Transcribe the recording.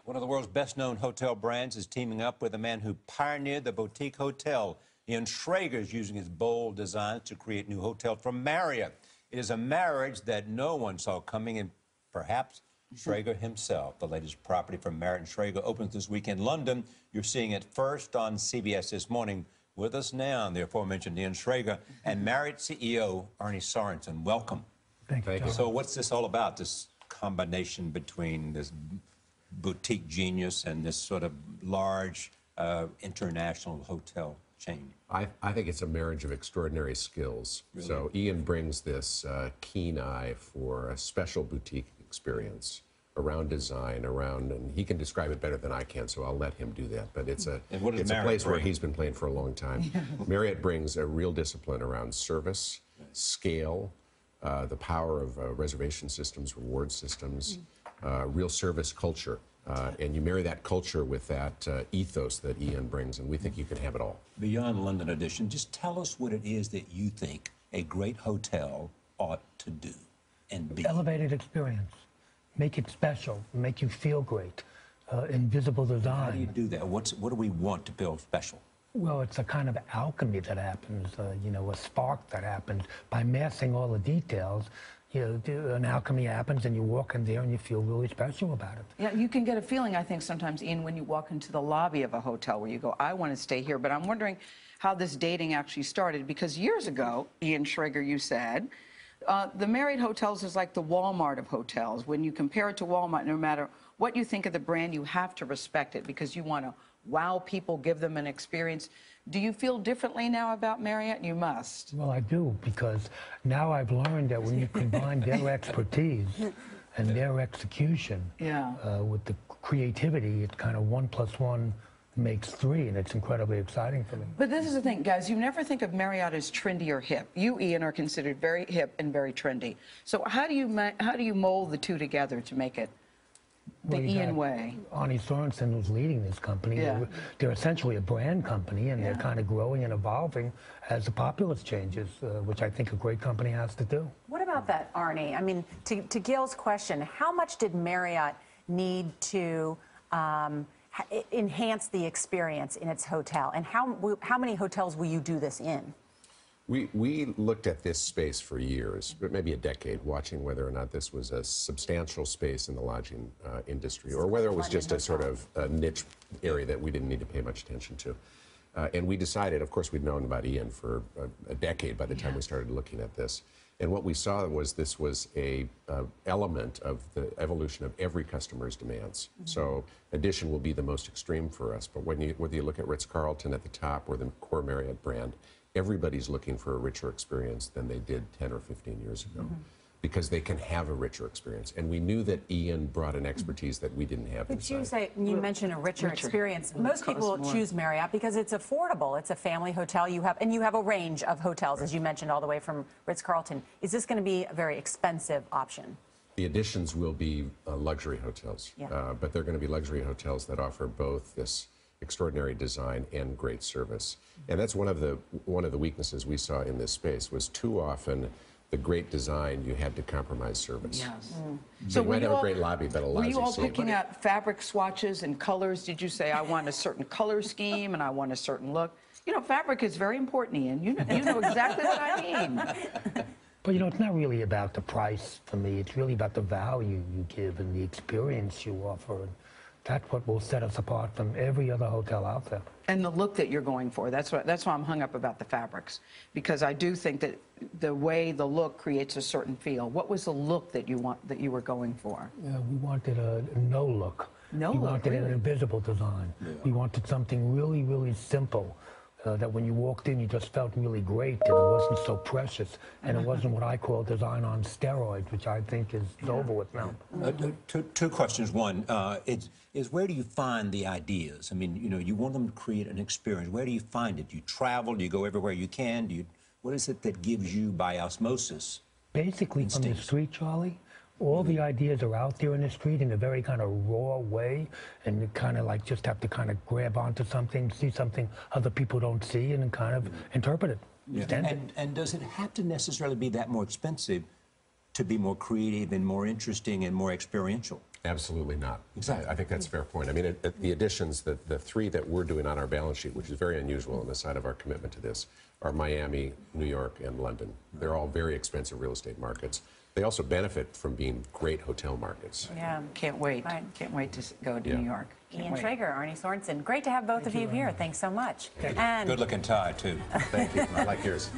One of the world's best-known hotel brands is teaming up with a man who pioneered the boutique hotel. Ian Schrager is using his bold designs to create new hotels from Marriott. It is a marriage that no one saw coming, and perhaps Schrager himself. The latest property from Marriott and Schrager opens this week in London. You're seeing it first on CBS this morning. With us now, the aforementioned Ian Schrager and Marriott CEO Arne Sorensen. Welcome. Thank you. So what's this all about, this combination between this boutique genius and this sort of large international hotel chain? I think it's a marriage of extraordinary skills. Really? So Ian brings this keen eye for a special boutique experience around design, and he can describe it better than I can, so I'll let him do that. But it's a place where he's been playing for a long time. Marriott brings a real discipline around service, scale, the power of reservation systems, reward systems, real service culture. And you marry that culture with that ethos that Ian brings, and we think you can have it all. Beyond London edition, just tell us what it is that you think a great hotel ought to do and be. Elevated experience. Make it special. Make you feel great. Invisible design. How do you do that? What do we want to build special? Well, it's a kind of alchemy that happens, a spark that happens by massing all the details. An alchemy happens, and you walk in there and you feel really special about it. Yeah, you can get a feeling, I think, sometimes, Ian, when you walk into the lobby of a hotel where you go, I want to stay here. But I'm wondering how this dating actually started, because years ago, Ian Schrager, you said, the Marriott Hotels is like the Walmart of hotels. When you compare it to Walmart, no matter what you think of the brand, you have to respect it because you want to wow people, give them an experience. Do you feel differently now about Marriott? You must. Well, I do, because now I've learned that when you combine their expertise and their execution with the creativity, it's kind of 1 + 1 makes 3, and it's incredibly exciting for me. But this is the thing, guys, you never think of Marriott as trendy or hip. You, Ian, are considered very hip and very trendy. So how do you mold the two together to make it the Ian way? Arne Sorensen, who's leading this company. Yeah. They're essentially a brand company, and they're kind of growing and evolving as the populace changes, which I think a great company has to do. What about that, Arne? I mean, to Gil's question, how much did Marriott need to enhance the experience in its hotel, and how many hotels will you do this in? We looked at this space for years, but maybe a decade, watching whether or not this was a substantial space in the lodging industry, or whether it was just a sort of a niche area that we didn't need to pay much attention to. And we decided, of course, we'd known about Ian for a decade by the time we started looking at this. And what we saw was this was a element of the evolution of every customer's demands. So addition will be the most extreme for us, but whether you look at Ritz-Carlton at the top or the core Marriott brand, everybody's looking for a richer experience than they did 10 or 15 years ago, because they can have a richer experience. And we knew that Ian brought an expertise that we didn't have inside. You mentioned a richer experience. Most people choose Marriott because it's affordable. It's a family hotel. You have a range of hotels, as you mentioned, all the way from Ritz-Carlton. Is this going to be a very expensive option? The additions will be luxury hotels, but they're going to be luxury hotels that offer both this extraordinary design and great service. And that's one of the weaknesses we saw in this space, was too often the great design, you had to compromise service. Yes. So you might have a great lobby, but a lousy Were you all seat. picking out fabric swatches and colors? Did you say, I want a certain color scheme and I want a certain look? You know, fabric is very important, Ian. You know exactly what I mean. But, it's not really about the price for me. It's really about the value you give and the experience you offer. And that's what will set us apart from every other hotel out there. And the look that you're going for. That's why I'm hung up about the fabrics, because I do think that the way the look creates a certain feel. What was the look that you were going for? We wanted a no look. We wanted an invisible design. We wanted something really, really simple. That when you walked in, you just felt really great, and it wasn't so precious, and it wasn't what I call design on steroids, which I think is over with now. Two questions. One is where do you find the ideas? I mean, you want them to create an experience. Where do you find it? Do you travel? Do you go everywhere you can? What is it that gives you, by osmosis, basically instincts? From the street, Charlie. All the ideas are out there in the street in a very kind of raw way, and you kind of like just have to kind of grab onto something, see something other people don't see, and kind of interpret it. Yeah. And does it have to necessarily be that more expensive to be more creative and more interesting and more experiential? Absolutely not. Exactly. I think that's a fair point. I mean, the additions, the three that we're doing on our balance sheet, which is very unusual on the side of our commitment to this, are Miami, New York, and London. They're all very expensive real estate markets. They also benefit from being great hotel markets. Yeah. Can't wait. Right. Can't wait to go to New York. Ian Traeger, Arnie Sorensen. Great to have both of you here. Thanks so much. Good looking tie, too. Thank you. I like yours.